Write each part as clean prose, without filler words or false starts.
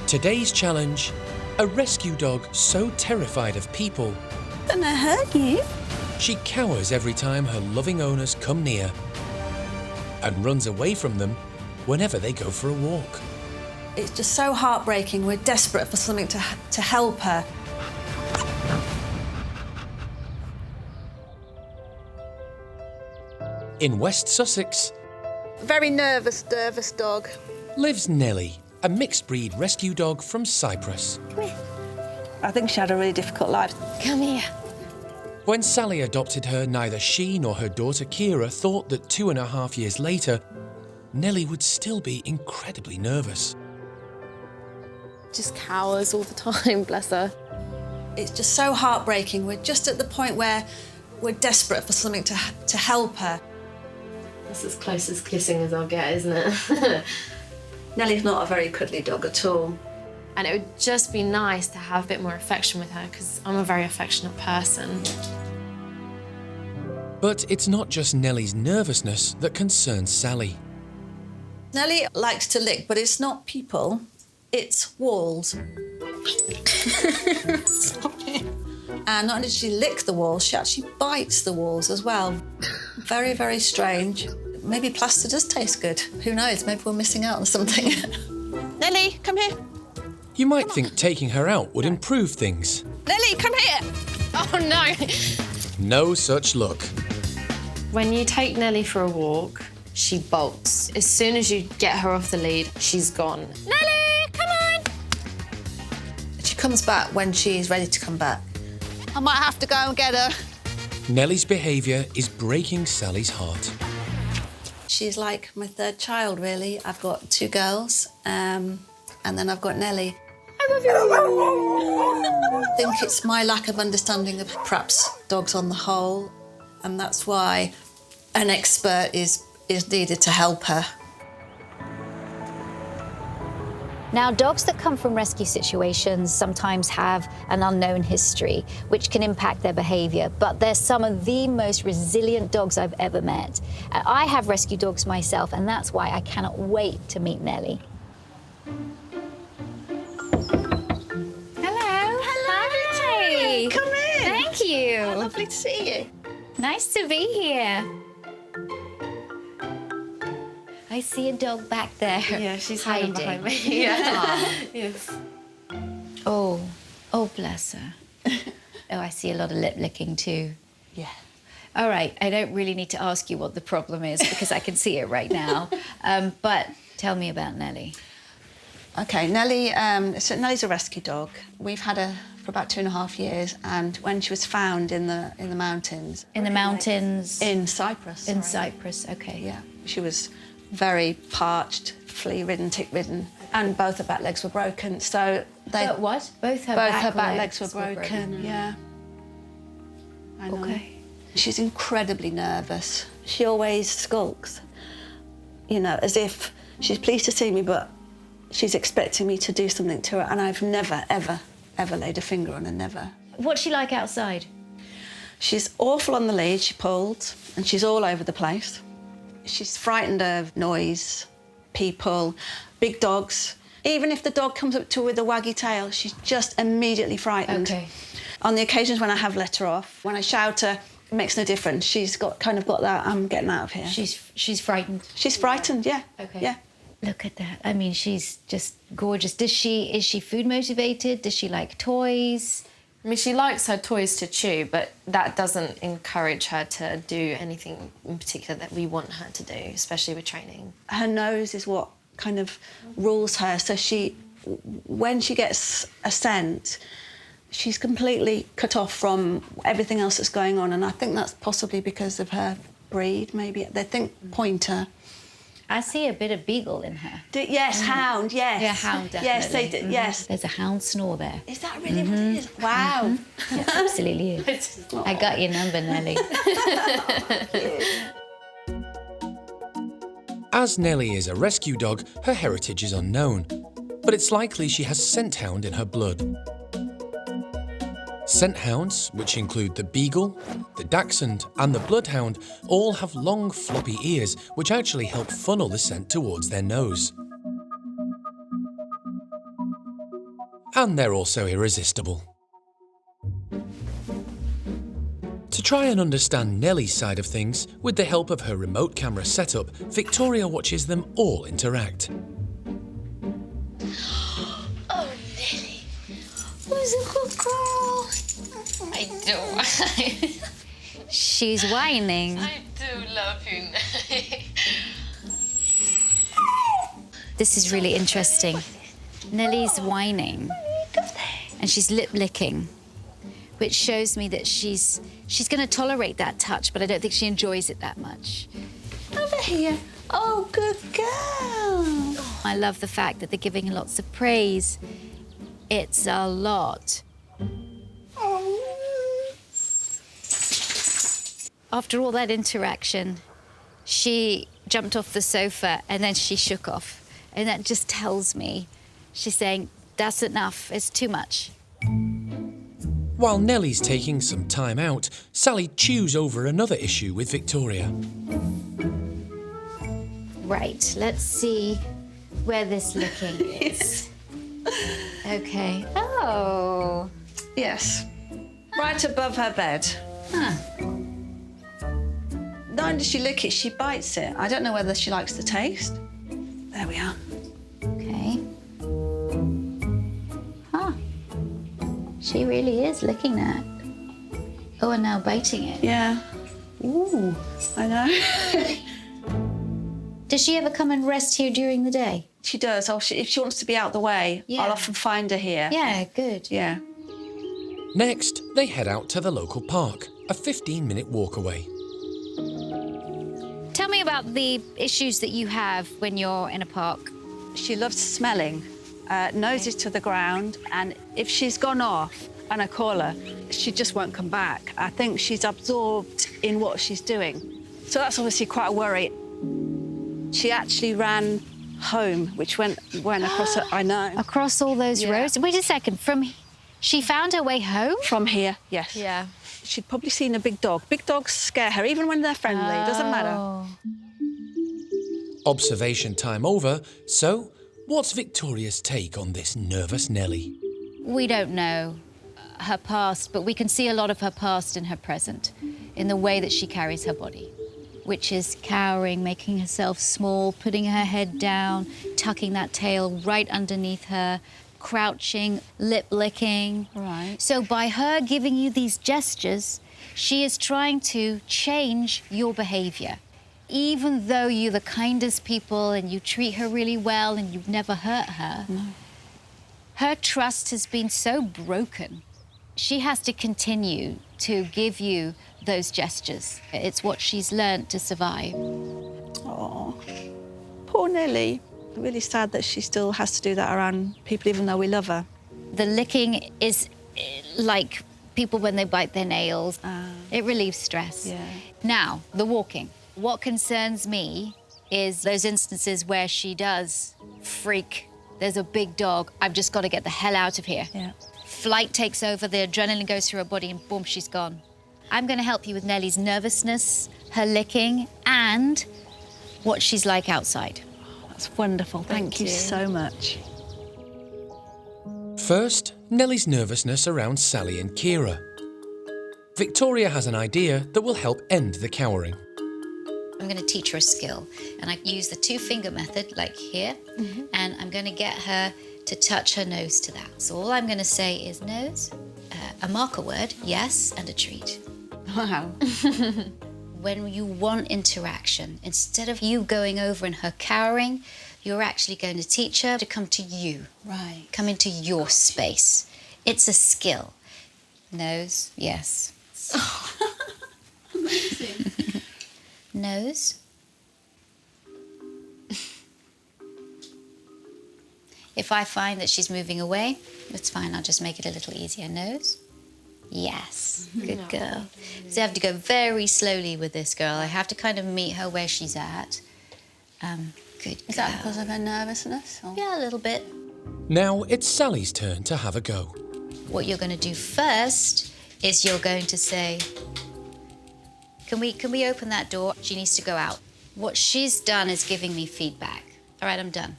Today's challenge, a rescue dog so terrified of people, Gonna hurt you. she cowers every time her loving owners come near and runs away from them whenever they go for a walk. It's just so heartbreaking. We're desperate for something to help her. In West Sussex Very nervous dog. lives Nelly, a mixed-breed rescue dog from Cyprus. Come here. I think she had a really difficult life. Come here. When Sally adopted her, neither she nor her daughter Kira thought that 2.5 years later, Nelly would still be incredibly nervous. Just cowers all the time, bless her. It's just so heartbreaking. We're just at the point where we're desperate for something to help her. That's as close as kissing as I'll get, isn't it? Nelly's not a very cuddly dog at all. And it would just be nice to have a bit more affection with her because I'm a very affectionate person. But it's not just Nelly's nervousness that concerns Sally. Nelly likes to lick, but it's not people, it's walls. And not only does she lick the walls, she actually bites the walls as well. Very, very strange. Maybe plaster does taste good. Who knows? Maybe we're missing out on something. Nelly, come here. You might think taking her out would improve things. Nelly, come here. Oh no! No such luck. When you take Nelly for a walk, she bolts. As soon as you get her off the lead, she's gone. Nelly, come on! She comes back when she's ready to come back. I might have to go and get her. Nelly's behaviour is breaking Sally's heart. She's like my third child, really. I've got 2 girls, and then I've got Nelly. I love you. I think it's my lack of understanding of perhaps dogs on the whole, and that's why an expert is needed to help her. Now, dogs that come from rescue situations sometimes have an unknown history, which can impact their behaviour, but they're some of the most resilient dogs I've ever met. I have rescue dogs myself, and that's why I cannot wait to meet Nelly. Hello. Hi. Come in. Thank you. Lovely to see you. Nice to be here. I see a dog back there. Yeah, she's hiding behind me. Yeah. Yes. Oh, bless her. Oh, I see a lot of lip licking too. Yeah. All right, I don't really need to ask you what the problem is because I can see it right now. But tell me about Nelly. Okay, Nelly. So Nelly's a rescue dog. We've had her for about 2.5 years, and when she was found in the mountains. In the mountains? In Cyprus. In Cyprus, okay. Yeah. She was very parched, flea-ridden, tick-ridden, and both her back legs were broken. So they. But what? Both her back back legs were broken. Yeah. I know. Okay. She's incredibly nervous. She always skulks, you know, as if she's pleased to see me, but she's expecting me to do something to her, and I've never, ever, ever laid a finger on her, never. What's she like outside? She's awful on the lead, she pulled, and she's all over the place. She's frightened of noise, people, big dogs. Even if the dog comes up to her with a waggy tail, she's just immediately frightened. Okay. On the occasions when I have let her off, when I shout her, it makes no difference. She's got that, I'm getting out of here. She's frightened. She's frightened, yeah. Okay. Yeah. Look at that. I mean, she's just gorgeous. Is she food motivated? Does she like toys? I mean, she likes her toys to chew, but that doesn't encourage her to do anything in particular that we want her to do, especially with training. Her nose is what kind of rules her. So when she gets a scent, she's completely cut off from everything else that's going on. And I think that's possibly because of her breed, maybe. They think pointer. I see a bit of beagle in her. Yes, hound, yes. Yeah, hound, definitely. Yes, they do, yes. There's a hound snore there. Is that really what it is? Wow. Yeah, absolutely is. I got your number, Nelly. As Nelly is a rescue dog, her heritage is unknown, but it's likely she has scent hound in her blood. Scent hounds, which include the beagle, the dachshund and the bloodhound, all have long floppy ears which actually help funnel the scent towards their nose. and they're also irresistible. To try and understand Nelly's side of things, with the help of her remote camera setup, Victoria watches them all interact. Oh, Nelly. Who's a good girl? I do. She's whining. I do love you, Nelly. This is really interesting. Nelly's whining and she's lip licking, which shows me that she's going to tolerate that touch, but I don't think she enjoys it that much. Over here. Oh, good girl. I love the fact that they're giving her lots of praise. It's a lot. After all that interaction, she jumped off the sofa and then she shook off. And that just tells me, she's saying, that's enough, it's too much. While Nelly's taking some time out, Sally chews over another issue with Victoria. Right, let's see where this licking is. Okay. Oh. Yes. Right above her bed. Huh. Not only does she lick it, she bites it. I don't know whether she likes the taste. There we are. Okay. Huh. She really is licking that. Oh, and now biting it. Yeah. Ooh, I know. Does she ever come and rest here during the day? She does. If she wants to be out the way, Yeah. I'll often find her here. Yeah, good. Yeah. Next, they head out to the local park, a 15-minute walk away. Tell me about the issues that you have when you're in a park. She loves smelling, noses to the ground, and if she's gone off and I call her, she just won't come back. I think she's absorbed in what she's doing. So that's obviously quite a worry. She actually ran home, which went across her, I know. Across all those Yeah. roads? Wait a second, she found her way home? From here, yes. Yeah. She'd probably seen a big dog. Big dogs scare her, even when they're friendly, doesn't matter. Oh. Observation time over, so what's Victoria's take on this nervous Nelly? We don't know her past, but we can see a lot of her past in her present, in the way that she carries her body, which is cowering, making herself small, putting her head down, tucking that tail right underneath her, crouching, lip licking. Right. So by her giving you these gestures, she is trying to change your behavior. Even though you're the kindest people and you treat her really well and you've never hurt her, her trust has been so broken. She has to continue to give you those gestures. It's what she's learned to survive. Oh, poor Nelly. Really sad that she still has to do that around people, even though we love her. The licking is like people when they bite their nails. It relieves stress. Yeah. Now, the walking. What concerns me is those instances where she does freak. There's a big dog. I've just got to get the hell out of here. Yeah. Flight takes over, the adrenaline goes through her body, and boom, she's gone. I'm going to help you with Nelly's nervousness, her licking, and what she's like outside. That's wonderful. Thank you so much. First, Nelly's nervousness around Sally and Kira. Victoria has an idea that will help end the cowering. I'm going to teach her a skill, and I use the two-finger method, like here, and I'm going to get her to touch her nose to that. So all I'm going to say is nose, a marker word, yes, and a treat. Wow. When you want interaction, instead of you going over and her cowering, you're actually going to teach her to come to you. Right. Come into your space. It's a skill. Nose, yes. Amazing. Nose. If I find that she's moving away, it's fine, I'll just make it a little easier. Nose. Yes, good girl. So I have to go very slowly with this girl. I have to kind of meet her where she's at. Good girl. Is that because of her nervousness? Or? Yeah, a little bit. Now it's Sally's turn to have a go. What you're going to do first is you're going to say, can we open that door? She needs to go out. What she's done is giving me feedback. All right, I'm done.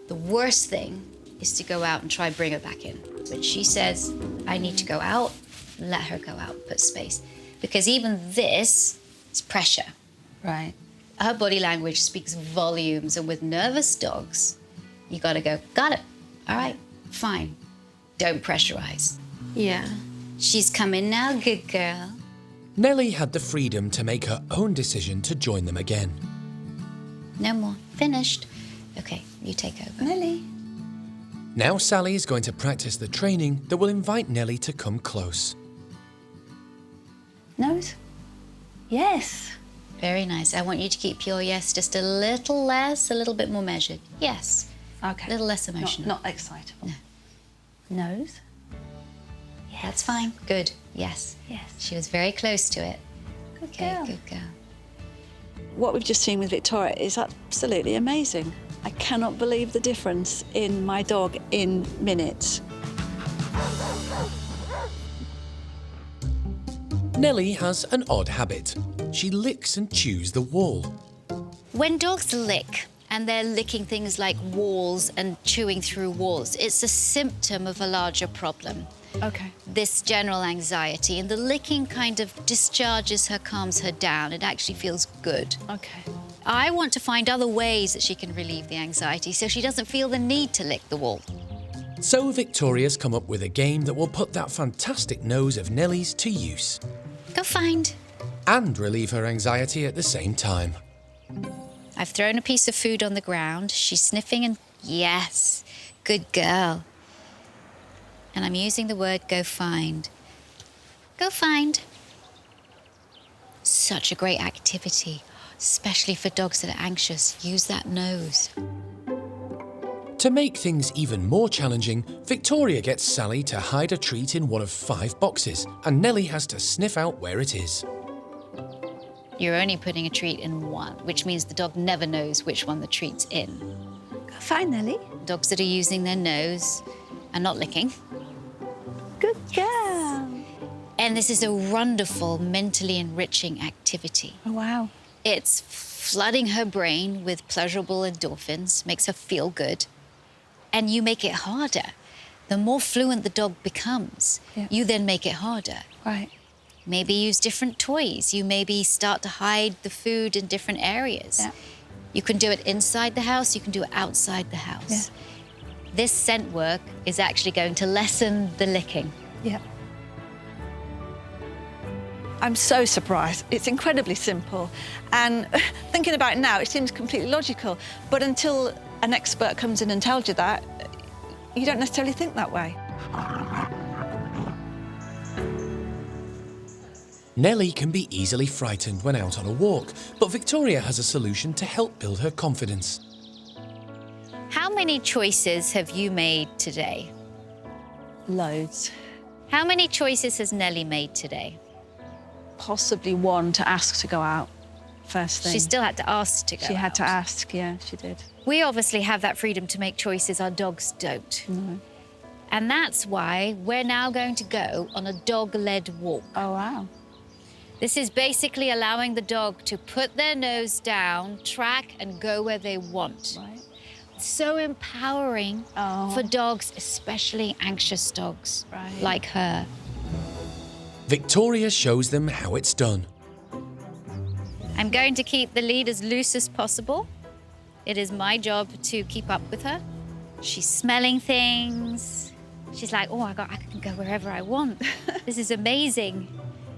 The worst thing is to go out and try bring her back in. When she says, I need to go out, let her go out, put space. Because even this is pressure. Right. Her body language speaks volumes, and with nervous dogs, you gotta go, got it, all right, fine. Don't pressurize. Yeah. She's coming now, good girl. Nelly had the freedom to make her own decision to join them again. No more, finished. Okay, you take over. Nelly. Now Sally is going to practice the training that will invite Nelly to come close. Nose. Yes. Very nice. I want you to keep your yes just a little less, a little bit more measured. Yes. Okay. A little less emotional. Not excitable. No. Nose. Yes. That's fine. Good. Yes. Yes. She was very close to it. Good Okay, girl. good girl. What we've just seen with Victoria is absolutely amazing. I cannot believe the difference in my dog in minutes. Nelly has an odd habit. She licks and chews the wall. When dogs lick, and they're licking things like walls and chewing through walls, it's a symptom of a larger problem. Okay. This general anxiety, and the licking kind of discharges her, calms her down. It actually feels good. Okay. I want to find other ways that she can relieve the anxiety so she doesn't feel the need to lick the wall. So Victoria's come up with a game that will put that fantastic nose of Nelly's to use Go find. and relieve her anxiety at the same time. I've thrown a piece of food on the ground. She's sniffing and yes, good girl. And I'm using the word go find. Go find. Such a great activity, especially for dogs that are anxious. Use that nose. To make things even more challenging, Victoria gets Sally to hide a treat in one of 5 boxes, and Nelly has to sniff out where it is. You're only putting a treat in one, which means the dog never knows which one the treat's in. Go find Nelly. Dogs that are using their nose are not licking. Good girl. And this is a wonderful, mentally enriching activity. Oh, wow. It's flooding her brain with pleasurable endorphins, makes her feel good. And you make it harder. The more fluent the dog becomes, you then make it harder. Right. Maybe use different toys. You maybe start to hide the food in different areas. Yeah. You can do it inside the house, you can do it outside the house. This scent work is actually going to lessen the licking. Yeah. I'm so surprised. It's incredibly simple. And thinking about it now, it seems completely logical. But until an expert comes in and tells you that, you don't necessarily think that way. Nelly can be easily frightened when out on a walk, but Victoria has a solution to help build her confidence. How many choices have you made today? Loads. How many choices has Nelly made today? Possibly one to ask to go out first thing. She still had to ask to go She had to out. ask, yeah, she did. We obviously have that freedom to make choices our dogs don't. No. And that's why we're now going to go on a dog-led walk. Oh, wow. This is basically allowing the dog to put their nose down, track, and go where they want. Right. So empowering Oh. for dogs, especially anxious dogs Right. like her. Victoria shows them how it's done. I'm going to keep the lead as loose as possible. It is my job to keep up with her. She's smelling things. She's like, oh, I can go wherever I want. This is amazing.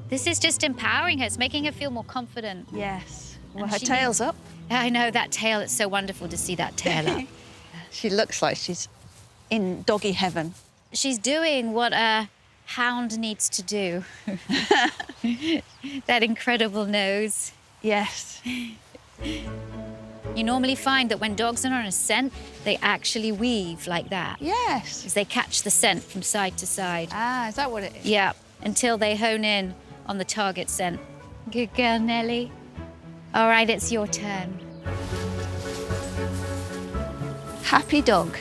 This is just empowering her. It's making her feel more confident. Yes. Well, And her she tail's up. I know, that tail. It's so wonderful to see that tail up. She looks like she's in doggy heaven. She's doing what a hound needs to do. That incredible nose. Yes. You normally find that when dogs are on a scent, they actually weave like that. Yes. As they catch the scent from side to side. Ah, is that what it is? Yeah, until they hone in on the target scent. Good girl, Nelly. All right, it's your turn. Happy dog.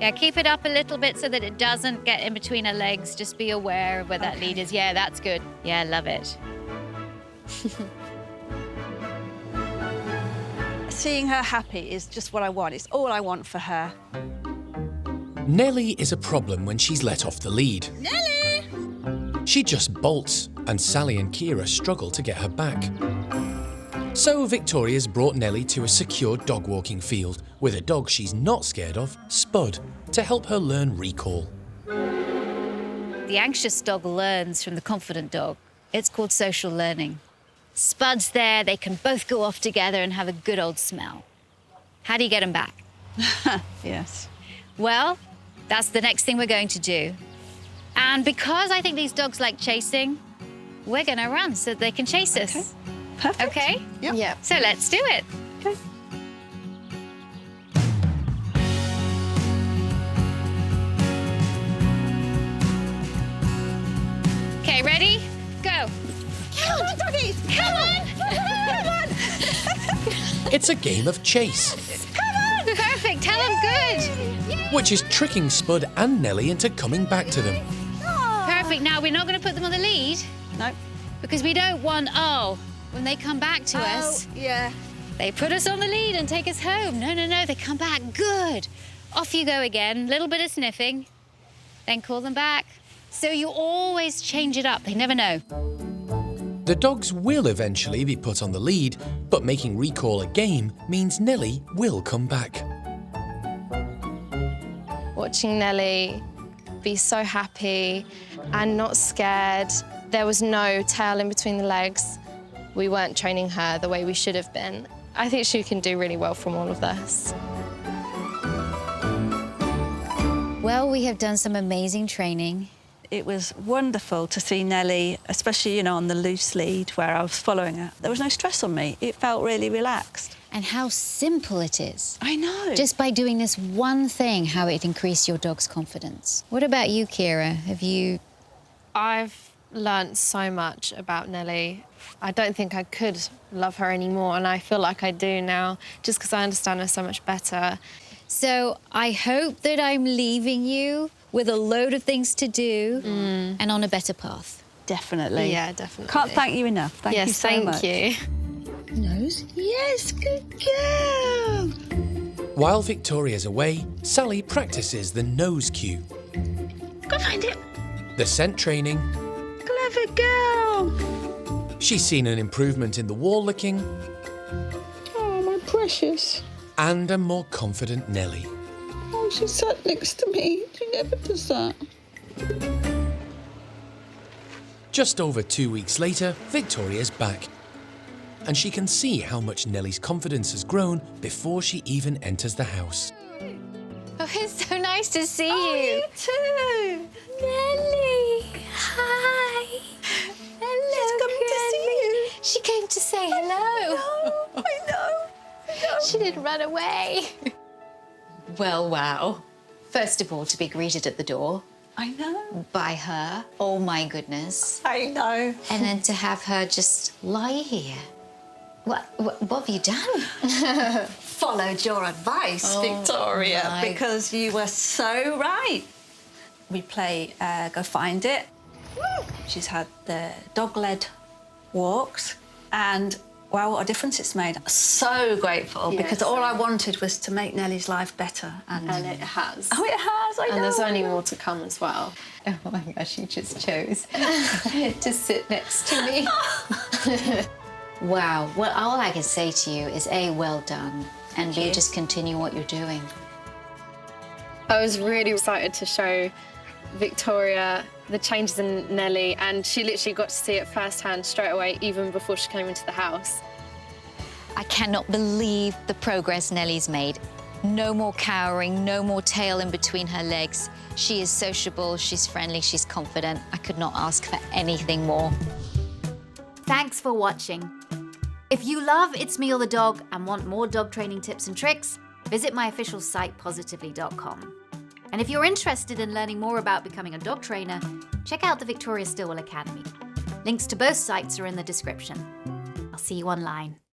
Yeah, keep it up a little bit so that it doesn't get in between her legs. Just be aware of where that lead is. Yeah, that's good. Yeah, love it. Seeing her happy is just what I want. It's all I want for her. Nelly is a problem when she's let off the lead. Nelly! She just bolts, and Sally and Kira struggle to get her back. So Victoria's brought Nelly to a secure dog walking field with a dog she's not scared of, Spud, to help her learn recall. The anxious dog learns from the confident dog. It's called social learning. Spud's there, they can both go off together and have a good old smell. How do you get them back? Yes. Well, that's the next thing we're going to do. And because I think these dogs like chasing, we're going to run so they can chase us. Perfect. Okay? Yep. Yeah. So let's do it. Okay. Okay, ready? Go. Come on, doggies! Come on! Come on! It's a game of chase, Perfect, tell them good. which is tricking Spud and Nelly into coming back to them. Perfect, now we're not going to put them on the lead No. because we don't want, when they come back to us, yeah. they put us on the lead and take us home. No, they come back. Good. Off you go again. Little bit of sniffing. Then call them back. So you always change it up. They never know. The dogs will eventually be put on the lead, but making recall a game means Nelly will come back. Watching Nelly be so happy and not scared. There was no tail in between the legs. We weren't training her the way we should have been. I think she can do really well from all of this. Well, we have done some amazing training. It was wonderful to see Nelly, especially, on the loose lead where I was following her. There was no stress on me. It felt really relaxed. And how simple it is. I know. Just by doing this one thing, how it increased your dog's confidence. What about you, Kira? I've learnt so much about Nelly. I don't think I could love her anymore, and I feel like I do now, just because I understand her so much better. So I hope that I'm leaving you with a load of things to do and on a better path. Definitely. Yeah, definitely. Can't thank you enough. Thank you so much. Yes, thank you. Nose? Yes, good girl. While Victoria's away, Sally practices the nose cue, Go find it. the scent training. Clever girl. She's seen an improvement in the wall licking Oh, my precious. and a more confident Nelly. Oh, she sat next to me. She never does that. Just over 2 weeks later, Victoria's back. And she can see how much Nelly's confidence has grown before she even enters the house. Oh, it's so nice to see You too. Nelly, hi. Hello, She's coming to see you. She came to say hello. I know. She didn't run away. Well, wow. First of all, to be greeted at the door I know. by her. Oh, my goodness. I know. And then to have her just lie here. What have you done? Followed your advice, Victoria, my. because you were so right. We play Go Find It. She's had the dog-led walks, and wow, what a difference it's made. So grateful, because all I wanted was to make Nelly's life better. And it has. Oh, it has, I know. And there's only more to come as well. Oh, my gosh, you just chose to sit next to me. Wow. Well, all I can say to you is A, well done, and B, just continue what you're doing. I was really excited to show Victoria the changes in Nelly, and she literally got to see it firsthand straight away, even before she came into the house. I cannot believe the progress Nelly's made. No more cowering, no more tail in between her legs. She is sociable, she's friendly, she's confident. I could not ask for anything more. Thanks for watching. If you love It's Me or the Dog and want more dog training tips and tricks, visit my official site, positively.com. And if you're interested in learning more about becoming a dog trainer, check out the Victoria Stilwell Academy. Links to both sites are in the description. I'll see you online.